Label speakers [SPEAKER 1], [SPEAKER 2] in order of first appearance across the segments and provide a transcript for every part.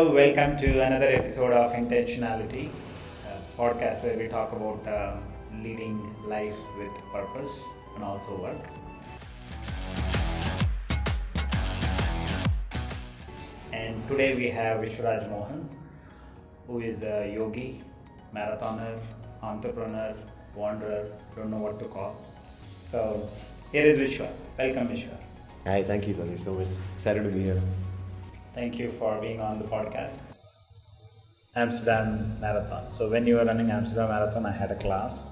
[SPEAKER 1] Hello, welcome to another episode of Intentionality, a podcast where we talk about leading life with purpose and also work. And today we have Vishwaraj Mohan, who is a yogi, marathoner, entrepreneur, wanderer, don't know what to call. So here is Vishwa. Welcome, Vishwa.
[SPEAKER 2] Hi, thank you, Tony. So excited to be here.
[SPEAKER 1] Thank you for being on the podcast. Amsterdam Marathon. So when you were running Amsterdam Marathon, I had a class,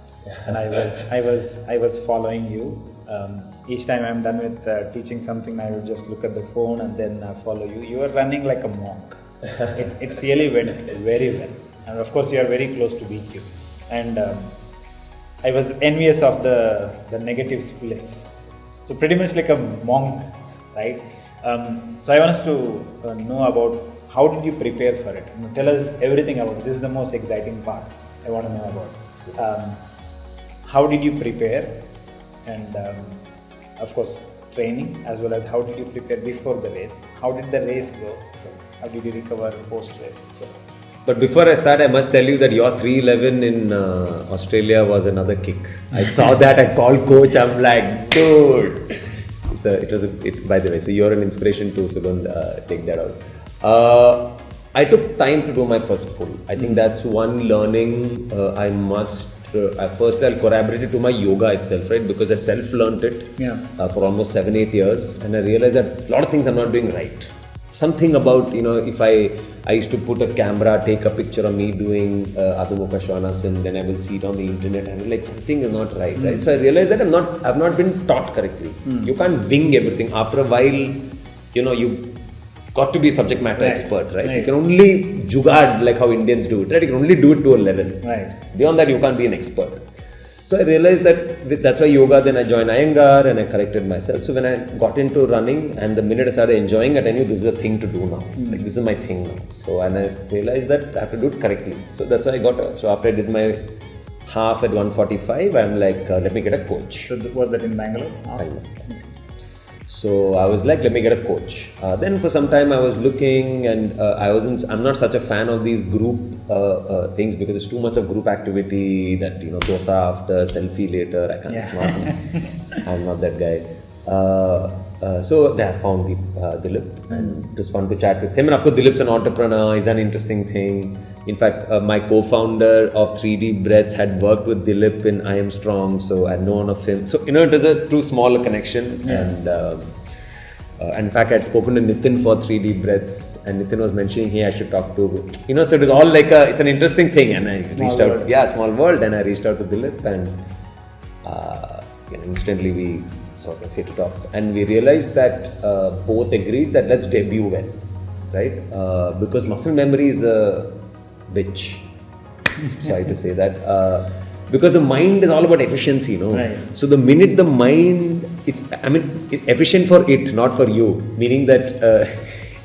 [SPEAKER 1] and I was following you. Each time I'm done with teaching something, I will just look at the phone and then follow you. You were running like a monk. It really went very well, and of course you are very close to BQ. And I was envious of the negative splits. So pretty much like a monk, right? So I want us to know about how did you prepare for it? Tell us everything about it. This is the most exciting part I want to know about. How did you prepare? And of course, training, as well as how did you prepare before the race? How did the race go? How did you recover post-race?
[SPEAKER 2] But before I start, I must tell you that your 311 in Australia was another kick. I saw that, I called coach, I'm like, dude. By the way, so you're an inspiration too, so don't take that out. I took time to do my first full. I think that's one learning I must. First, I'll corroborate it to my yoga itself, right? Because I self-learned it for almost 7-8 years, and I realized that a lot of things I'm not doing right. Something about, if I used to put a camera, take a picture of me doing Adho Mukha Svanasana, then I will see it on the internet, and like something is not right, right? So I realized that I've not been taught correctly. You can't wing everything. After a while, you got to be a subject matter expert, right? You can only jugad like how Indians do it, right? You can only do it to a level.
[SPEAKER 1] Right.
[SPEAKER 2] Beyond that, you can't be an expert. So I realized that that's why yoga, then I joined Iyengar and I corrected myself. So when I got into running and the minute I started enjoying it, I knew this is a thing to do now. Like this is my thing now. So, and I realized that I have to do it correctly. So that's why I got so after I did my half at 1:45, I'm like, let me get a coach.
[SPEAKER 1] So was that in Bangalore?
[SPEAKER 2] Bangalore. So I was like, let me get a coach. Then for some time I was looking, and I'm not such a fan of these group things because it's too much of group activity that, dosa after, selfie later, I can't, it's not, I'm not that guy. So I found Dilip, and it was fun to chat with him. And of course, Dilip's an entrepreneur, he's an interesting thing. In fact, my co-founder of 3D Breaths had worked with Dilip in I Am Strong, so I had known of him. So, it was a too small a connection. And in fact, I had spoken to Nitin for 3D Breaths, and Nitin was mentioning, hey, I should talk to, so it was all like it's an interesting thing. And I reached out, small world, and I reached out to Dilip, and instantly we sort of hit it off. And we realized that both agreed that let's debut well, right? Because muscle memory is a bitch. Sorry to say that. Because the mind is all about efficiency,
[SPEAKER 1] Right.
[SPEAKER 2] So the minute the mind, it's efficient for it, not for you. Meaning that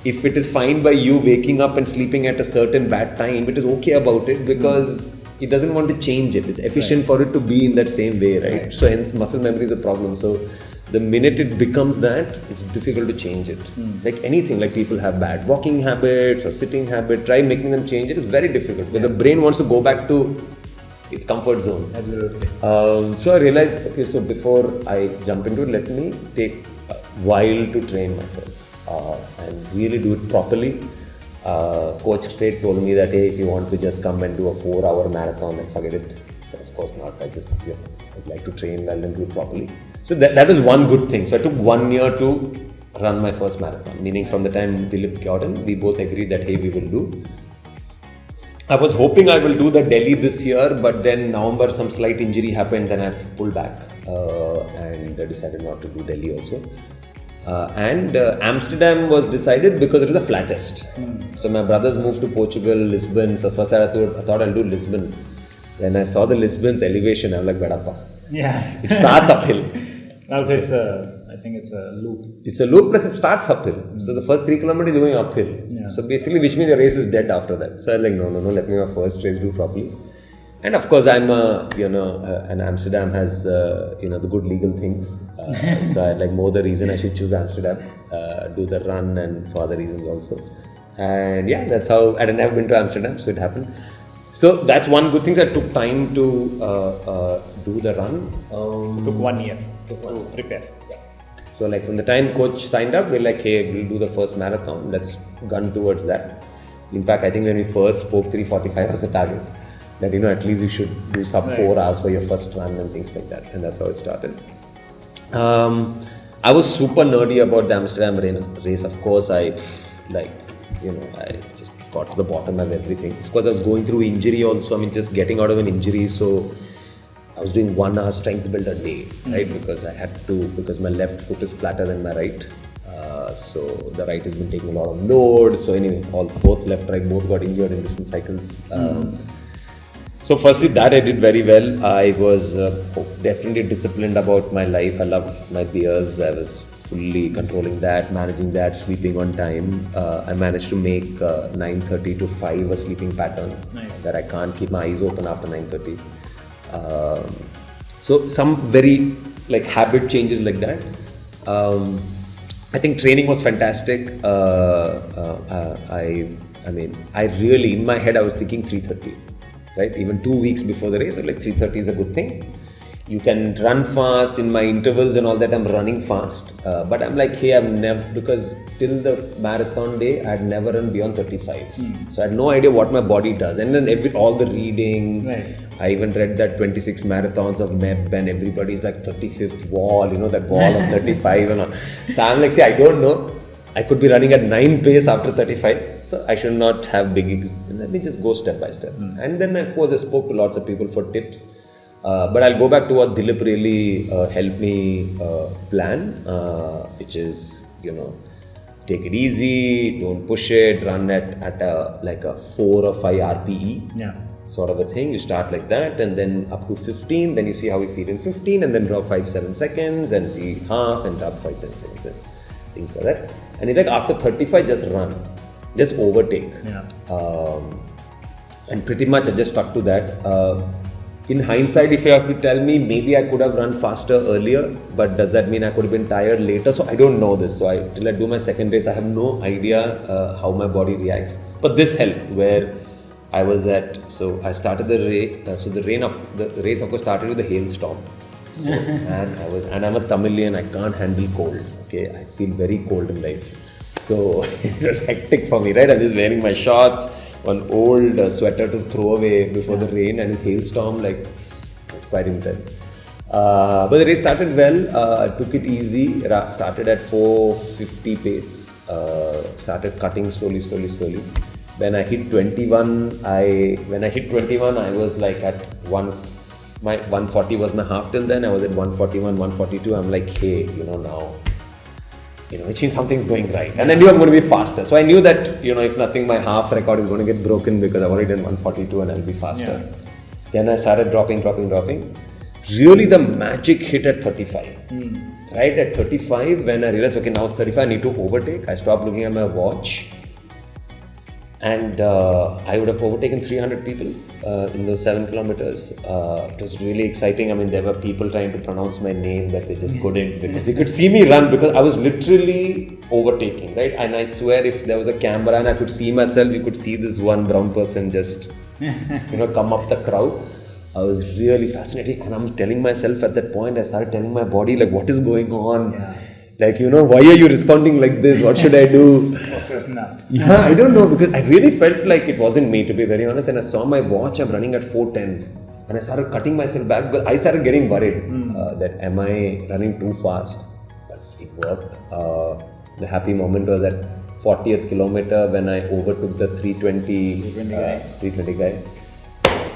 [SPEAKER 2] if it is fine by you waking up and sleeping at a certain bad time, it is okay about it because it doesn't want to change it. It's efficient for it to be in that same way, right? So hence muscle memory is a problem. So the minute it becomes that, it's difficult to change it. Like anything, like people have bad walking habits or sitting habit, try making them change it, it's very difficult. But the brain wants to go back to its comfort zone.
[SPEAKER 1] Absolutely.
[SPEAKER 2] So I realized, okay, so before I jump into it, let me take a while to train myself and really do it properly. Coach straight told me that, hey, if you want to just come and do a 4-hour marathon, then forget it. So of course not. I'd like to train well and do it properly. So that was one good thing. So I took 1 year to run my first marathon. Meaning from the time Dilip got in, we both agreed that, hey, we will do. I was hoping I will do the Delhi this year, but then November some slight injury happened, then I've pulled back and I decided not to do Delhi also. And Amsterdam was decided because it is the flattest. So my brothers moved to Portugal, Lisbon. So first I thought I'll do Lisbon. Then I saw the Lisbon's elevation. I'm like, Badappa.
[SPEAKER 1] Yeah.
[SPEAKER 2] It starts uphill.
[SPEAKER 1] Also, I think it's a loop.
[SPEAKER 2] It's a loop, but it starts uphill. So the first 3 kilometers is going uphill.
[SPEAKER 1] Yeah.
[SPEAKER 2] So basically, which means the race is dead after that. So I was like, no, let me my first race do properly. And of course, I'm and Amsterdam has the good legal things. So I like more the reason I should choose Amsterdam, do the run, and for other reasons also. And yeah, that's how. I had never been to Amsterdam, so it happened. So that's one good thing. That took time to do the run.
[SPEAKER 1] Took 1 year to prepare.
[SPEAKER 2] Yeah. So like from the time coach signed up, we're like, hey, we'll do the first marathon. Let's gun towards that. In fact, I think when we first spoke, 3:45 was the target. That at least you should do sub 4 hours for your first run and things like that. And that's how it started. I was super nerdy about the Amsterdam race. Of course, I just got to the bottom of everything. Of course, I was going through injury also. I mean, just getting out of an injury. So I was doing 1 hour strength build a day, right? Because I had to, because my left foot is flatter than my right. So the right has been taking a lot of load. So anyway, both left, right, both got injured in different cycles. So firstly, that I did very well. I was definitely disciplined about my life. I love my beers. I was fully controlling that, managing that, sleeping on time. I managed to make 9:30 to 5 a sleeping pattern.
[SPEAKER 1] Nice.
[SPEAKER 2] That I can't keep my eyes open after 9:30. So some very like habit changes like that. I think training was fantastic. I really, in my head, I was thinking 3:30. Right, even 2 weeks before the race, like 3:30 is a good thing. You can run fast in my intervals and all that. I'm running fast, but I'm like, hey, I've never, because till the marathon day, I had never run beyond 35. So I had no idea what my body does. And then all the reading,
[SPEAKER 1] right.
[SPEAKER 2] I even read that 26 marathons of MEB, and everybody's like 35th wall, that wall of 35 and all. So I'm like, see, I don't know. I could be running at 9 pace after 35, so I should not have biggies. Let me just go step by step. And then, of course, I spoke to lots of people for tips. But I'll go back to what Dilip really helped me plan, which is, take it easy, don't push it, run at a 4 or 5 RPE. Sort of a thing. You start like that, and then up to 15, then you see how you feel in 15, and then drop 5-7 seconds, and see half, and drop 5-7 seconds, and things like that. And in fact, after 35, just run, just overtake. And pretty much I just stuck to that. In hindsight, if you have to tell me, maybe I could have run faster earlier, but does that mean I could have been tired later? So I don't know this. So till I do my second race, I have no idea how my body reacts. But this helped, where I was at, so I started the race. So the race of course started with a hailstorm. So, and I'm a Tamilian, I can't handle cold. Okay, I feel very cold in life. So it was hectic for me, right? I'm just wearing my shorts, one old sweater to throw away before the rain, and a hailstorm, like, it's quite intense. But the race started well. I took it easy. Started at 4:50 pace. Started cutting slowly. When I hit 21, I was like at my 140 was my half till then. I was at 141, 142. I'm like, hey, now, which means something's going right. And I knew I'm going to be faster. So I knew that, if nothing, my half record is going to get broken because I've already done 142 and I'll be faster. Then I started dropping. Really, the magic hit at 35. Right at 35, when I realized, okay, now it's 35, I need to overtake. I stopped looking at my watch. And I would have overtaken 300 people in those 7 kilometers. It was really exciting. I mean, there were people trying to pronounce my name that they just couldn't, because they could see me run, because I was literally overtaking, right? And I swear, if there was a camera and I could see myself, you could see this one brown person just, come up the crowd. I was really fascinated, and I'm telling myself at that point, I started telling my body, like, what is going on? Like, why are you responding like this? What should I do? Yeah, I don't know, because I really felt like it wasn't me, to be very honest. And I saw my watch, I'm running at 4:10. And I started cutting myself back, but I started getting worried that am I running too fast? But it worked. The happy moment was at 40th kilometer when I overtook the 320 guy.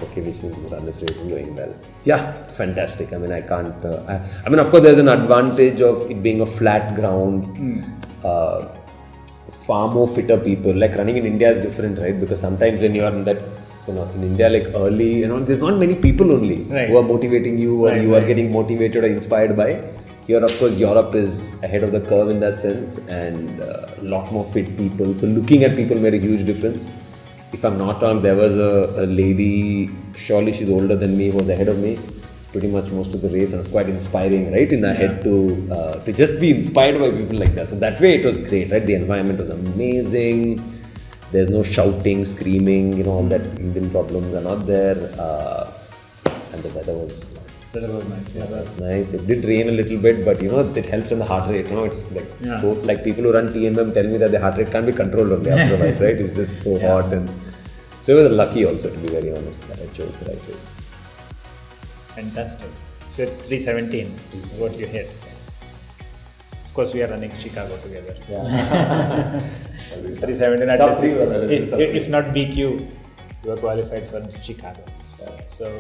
[SPEAKER 2] Okay, which means the run this race is going well. Yeah, fantastic. I mean, I can't. Of course, there's an advantage of it being a flat ground. Far more fitter people. Like running in India is different, right? Because sometimes when you are in that, in India, like early, there's not many people only who are motivating you, or you are getting motivated or inspired by. Here, of course, Europe is ahead of the curve in that sense, and a lot more fit people. So looking at people made a huge difference. If I'm not wrong, there was a lady, surely she's older than me, who was ahead of me pretty much most of the race, and it's quite inspiring, right? In the head to just be inspired by people like that. So that way it was great, right? The environment was amazing. There's no shouting, screaming, all that Indian problems are not there. And the weather was nice.
[SPEAKER 1] That was nice. Yeah,
[SPEAKER 2] It was nice. It did rain a little bit, but it helps in the heart rate. It's like so, like people who run TMM tell me that the heart rate can't be controlled only after a while, right? It's just so hot, and so it was lucky also, to be very honest, that I chose the right race.
[SPEAKER 1] Fantastic. So 317 is what you hit. Of course, we are running Chicago together.
[SPEAKER 2] Yeah.
[SPEAKER 1] 317 at least. If not BQ, you are qualified for Chicago. So,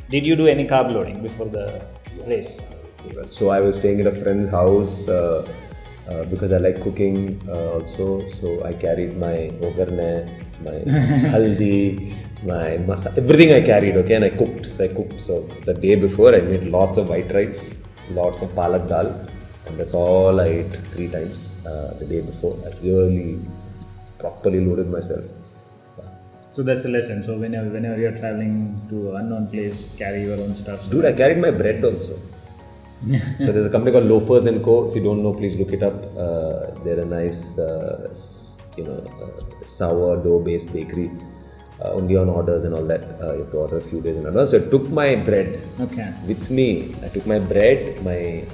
[SPEAKER 1] did you do any carb loading before the race?
[SPEAKER 2] So I was staying at a friend's house because I like cooking also. So I carried my ogarne, my haldi, my masala, everything I carried, okay, and I cooked. So the day before I made lots of white rice, lots of palak dal, and that's all I ate 3 times the day before. I really properly loaded myself.
[SPEAKER 1] So that's the lesson. So whenever you're traveling to an unknown place, carry your own stuff.
[SPEAKER 2] Dude, I carried my bread also. So there's a company called Loafers & Co. If you don't know, please look it up. They're a nice, sourdough based bakery. Only on orders and all that. You have to order a few days in advance. So I took my bread with me. I took my bread, my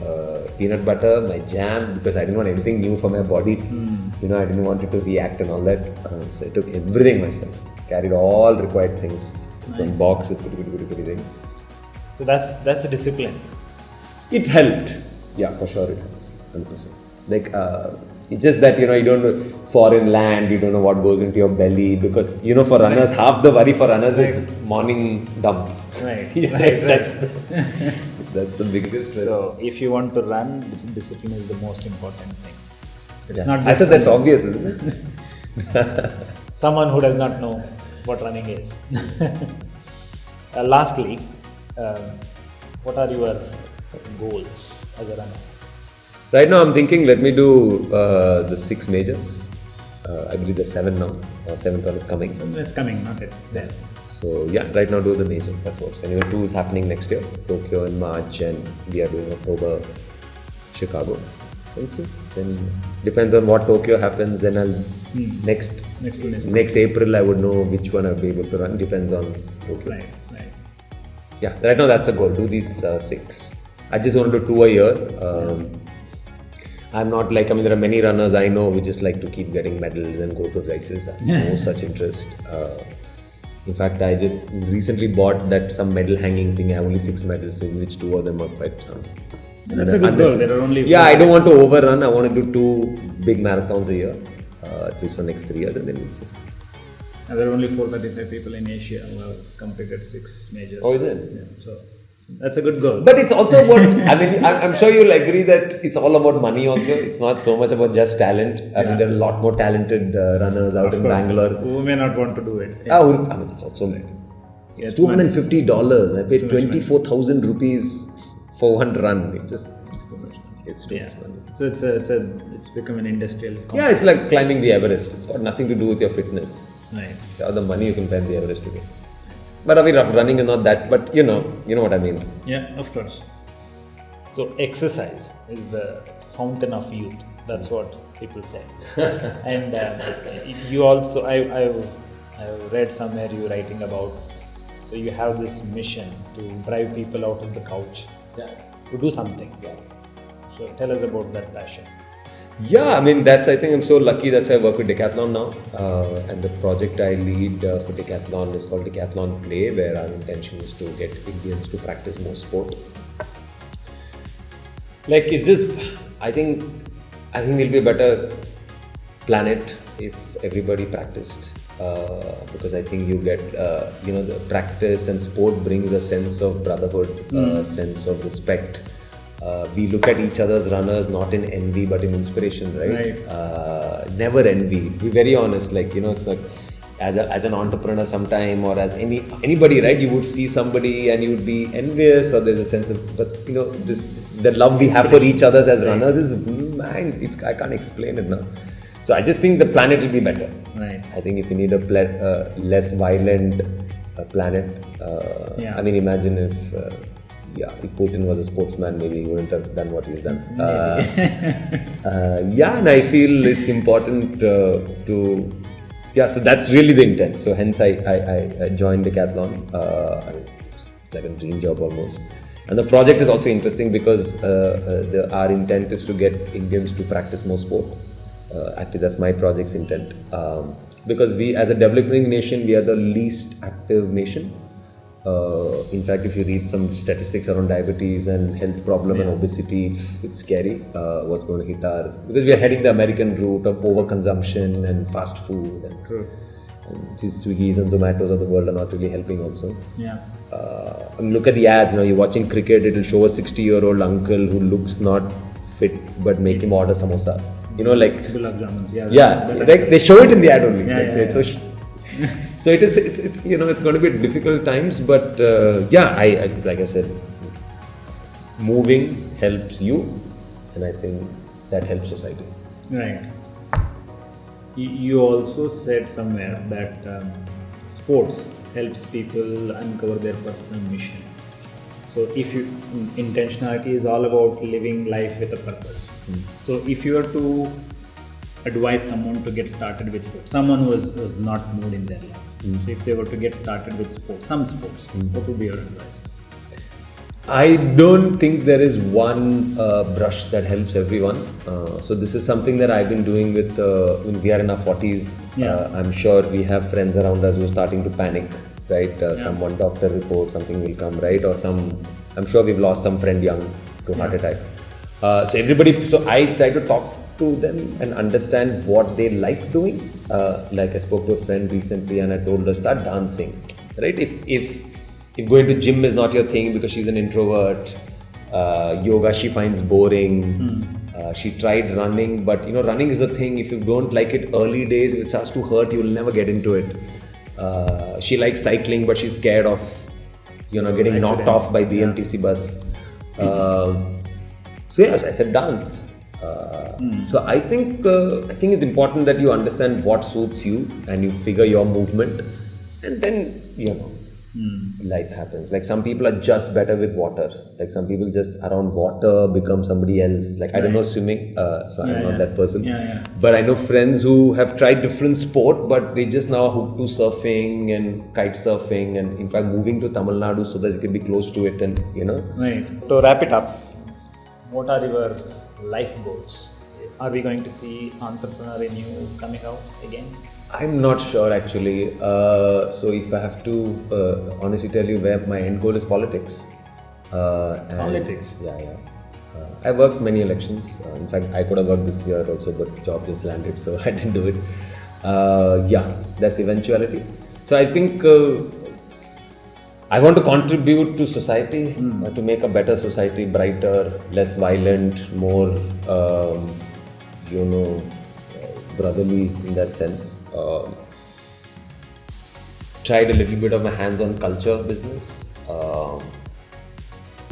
[SPEAKER 2] peanut butter, my jam, because I didn't want anything new for my body. I didn't want it to react and all that. So I took everything myself. Carried all required things. Nice. One box with goody things.
[SPEAKER 1] So that's the discipline.
[SPEAKER 2] It helped. Yeah, for sure it helped. 100%. Like, it's just that, you don't know foreign land, you don't know what goes into your belly, because, for runners, half the worry for runners is morning dump.
[SPEAKER 1] Right.
[SPEAKER 2] That's the biggest.
[SPEAKER 1] So, if you want to run, discipline is the most important thing. So it's not
[SPEAKER 2] I thought that's obvious, isn't it?
[SPEAKER 1] Someone who does not know what running is. Lastly, what are your goals as a runner?
[SPEAKER 2] Right now I'm thinking, let me do the 6 majors. I believe there's 7 now. 7th one is coming.
[SPEAKER 1] It's coming, not yet there.
[SPEAKER 2] So right now do the majors. That's what's. Anyway, 2 is happening next year. Tokyo in March, and we are doing October, Chicago. We'll see. Then depends on what Tokyo happens. Then I'll next April I would know which one I'll be able to run. Depends on Tokyo.
[SPEAKER 1] Right.
[SPEAKER 2] Yeah. Right now that's the goal. Do these 6. I just want to do 2 a year. I'm not like, there are many runners I know who just like to keep getting medals and go to races. I have no such interest. In fact, I just recently bought some medal hanging thing. I have only 6 medals, in which 2 of them are quite some.
[SPEAKER 1] That's a good goal. There are only 4.
[SPEAKER 2] Yeah, I don't want to overrun. I want to do 2 big marathons a year, at least for next 3 years, and then we'll see.
[SPEAKER 1] There are only 435 people in Asia who have completed 6 majors.
[SPEAKER 2] Oh, is it?
[SPEAKER 1] Yeah, so that's a good goal.
[SPEAKER 2] But it's also about, I'm sure you'll agree that it's all about money also. It's not so much about just talent. There are a lot more talented runners out in Bangalore.
[SPEAKER 1] Who may not want to do it.
[SPEAKER 2] Yeah. It's also, it's $250. I paid 24,000 rupees for one run. It's too much money.
[SPEAKER 1] So it's become an industrial complex.
[SPEAKER 2] Yeah, it's like climbing the Everest. It's got nothing to do with your fitness.
[SPEAKER 1] Right.
[SPEAKER 2] Or the money you can climb the Everest to get. But running is not that. But you know what I mean.
[SPEAKER 1] Yeah, of course. So exercise is the fountain of youth. That's what people say. And you also, I've read somewhere you writing about. So you have this mission to drive people out of the couch.
[SPEAKER 2] Yeah.
[SPEAKER 1] To do something. Yeah. So tell us about that passion.
[SPEAKER 2] Yeah, I think I'm so lucky. That's why I work with Decathlon now. And the project I lead for Decathlon is called Decathlon Play, where our intention is to get Indians to practice more sport. I think we'll be a better planet if everybody practiced. Because I think you get, the practice and sport brings a sense of brotherhood, sense of respect. We look at each other's runners not in envy but in inspiration, right? Never envy. Be very honest, it's like as an entrepreneur sometime, or as anybody, right? You would see somebody and you would be envious, or there's a sense of, but the love we have for each other as runners is, I can't explain it now. So I just think the planet will be better.
[SPEAKER 1] Right.
[SPEAKER 2] I think if you need a less violent planet, imagine if Putin was a sportsman, maybe he wouldn't have done what he's done. And I feel it's important to Yeah, so that's really the intent. So hence I joined Decathlon. It's like a dream job almost. And the project is also interesting because our intent is to get Indians to practice more sport. Actually, that's my project's intent. Because we, as a developing nation, we are the least active nation. In fact, if you read some statistics around diabetes and health problem and obesity, it's scary what's going to hit our... Because we are heading the American route of overconsumption and fast food. And, and these Swiggies and Zomatos of the world are not really helping also.
[SPEAKER 1] Yeah.
[SPEAKER 2] I mean, look at the ads, you're watching cricket, it'll show a 60-year-old uncle who looks not fit, but make him order samosa. Like...
[SPEAKER 1] Gulab jamuns,
[SPEAKER 2] like they show it in the ad only.
[SPEAKER 1] Yeah,
[SPEAKER 2] So it's it's going to be difficult times, but I like I said, moving helps you, and I think that helps society.
[SPEAKER 1] Right. You also said somewhere that sports helps people uncover their personal mission. So intentionality is all about living life with a purpose. So if you were to advise someone to get started with sports, someone who was not moved in their life, so if they were to get started with sports, some sports, what would be your advice?
[SPEAKER 2] I don't think there is one brush that helps everyone. So this is something that I've been doing with, when we are in our 40s. I'm sure we have friends around us who are starting to panic, right? Some doctor report, something will come, right? Or I'm sure we've lost some friend young to heart attacks. So I try to talk to them and understand what they like doing. Like I spoke to a friend recently and I told her, start dancing, right? If going to gym is not your thing because she's an introvert, yoga she finds boring, she tried running, but running is a thing. If you don't like it early days, if it starts to hurt, you'll never get into it. She likes cycling, but she's scared of getting knocked off by BMTC bus. So I said dance. So I think it's important that you understand what suits you and you figure your movement, and then life happens. Like some people are just better with water. Like some people just around water become somebody else. Like I don't know swimming, so I'm not that person. But I know friends who have tried different sport, but they just now hooked to surfing and kite surfing, and in fact moving to Tamil Nadu so that they can be close to it. And
[SPEAKER 1] Right. To wrap it up, what are your life goals? Are we going to see Entrepreneur in you coming out again?
[SPEAKER 2] I'm not sure actually. So if I have to honestly tell you where my end goal is politics.
[SPEAKER 1] Politics?
[SPEAKER 2] Yeah. I worked many elections. In fact, I could have worked this year also, but job just landed, so I didn't do it. That's eventuality. So I think I want to contribute to society, to make a better society, brighter, less violent, more, brotherly in that sense. Tried a little bit of my hands on culture business. Now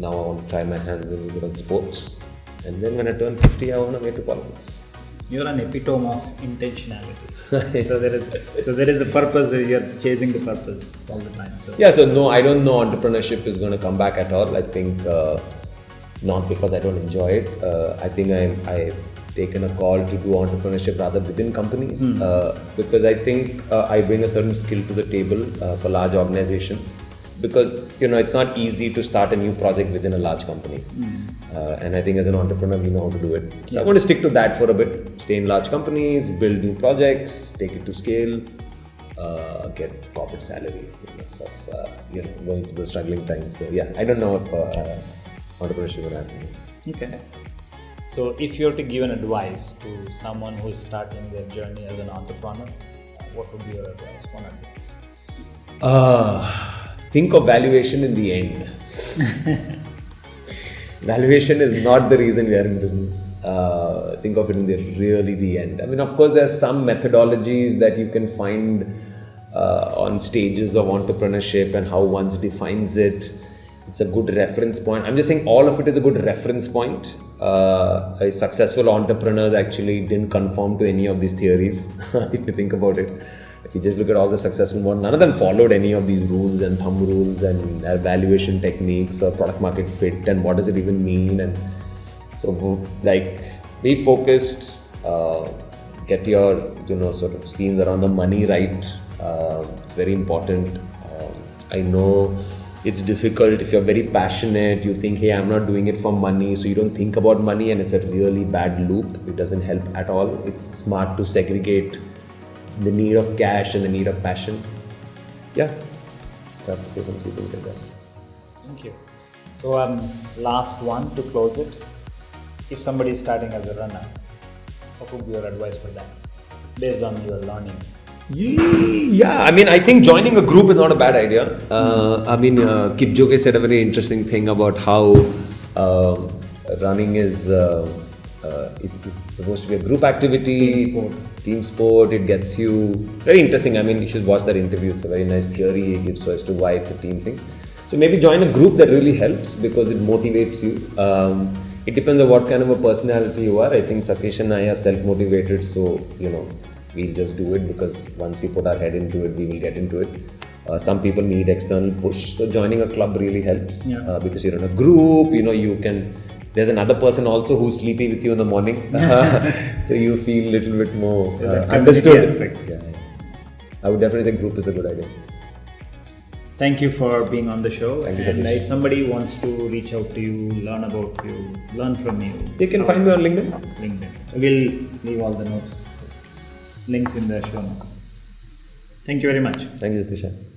[SPEAKER 2] I want to try my hands a little bit on sports. And then when I turn 50, I want to get to politics.
[SPEAKER 1] You're an epitome of intentionality. so there is a purpose. You're chasing the purpose all the time.
[SPEAKER 2] So no, I don't know entrepreneurship is going to come back at all. I think not because I don't enjoy it. I think I've taken a call to do entrepreneurship rather within companies because I think I bring a certain skill to the table for large organizations. Because it's not easy to start a new project within a large company. And I think as an entrepreneur, we know how to do it. So I want to stick to that for a bit. Stay in large companies, build new projects, take it to scale, get corporate salary, going through the struggling times. So I don't know if entrepreneurship will happen.
[SPEAKER 1] Okay. So if you were to give an advice to someone who is starting their journey as an entrepreneur, what would be your advice? One advice.
[SPEAKER 2] Think of valuation in the end. Valuation is not the reason we are in business. Think of it in the end. I mean, of course, there are some methodologies that you can find on stages of entrepreneurship and how one defines it. It's a good reference point. I'm just saying all of it is a good reference point. Successful entrepreneurs actually didn't conform to any of these theories, if you think about it. If you just look at all the successful ones, none of them followed any of these rules and thumb rules and evaluation techniques or product market fit and what does it even mean. And so, be focused, get your sort of scenes around the money right. It's very important. I know it's difficult if you're very passionate. You think, hey, I'm not doing it for money, so you don't think about money, and it's a really bad loop. It doesn't help at all. It's smart to segregate the need of cash and the need of passion. Yeah, I have to say something like that.
[SPEAKER 1] Thank you. So last one to close it. If somebody is starting as a runner, what would be your advice for them based on your learning?
[SPEAKER 2] Yeah, I mean, I think joining a group is not a bad idea. Kipchoge said a very interesting thing about how running is supposed to be a group activity, team sport. It gets you. It's very interesting. I mean, you should watch that interview. It's a very nice theory he gives as to why it's a team thing. So maybe join a group that really helps because it motivates you. It depends on what kind of a personality you are. I think Satish and I are self-motivated, so we'll just do it because once we put our head into it, we will get into it. Some people need external push, so joining a club really helps because you're in a group. You can. There's another person also who's sleepy with you in the morning, so you feel a little bit more understood. Yeah. I would definitely think group is a good idea.
[SPEAKER 1] Thank you for being on the show.
[SPEAKER 2] Thank you,
[SPEAKER 1] and
[SPEAKER 2] Satish.
[SPEAKER 1] if somebody wants to reach out to you, learn about you, learn from you,
[SPEAKER 2] They can find me on LinkedIn.
[SPEAKER 1] So we'll leave all the notes, links in the show notes. Thank you very much.
[SPEAKER 2] Thank you, Satish.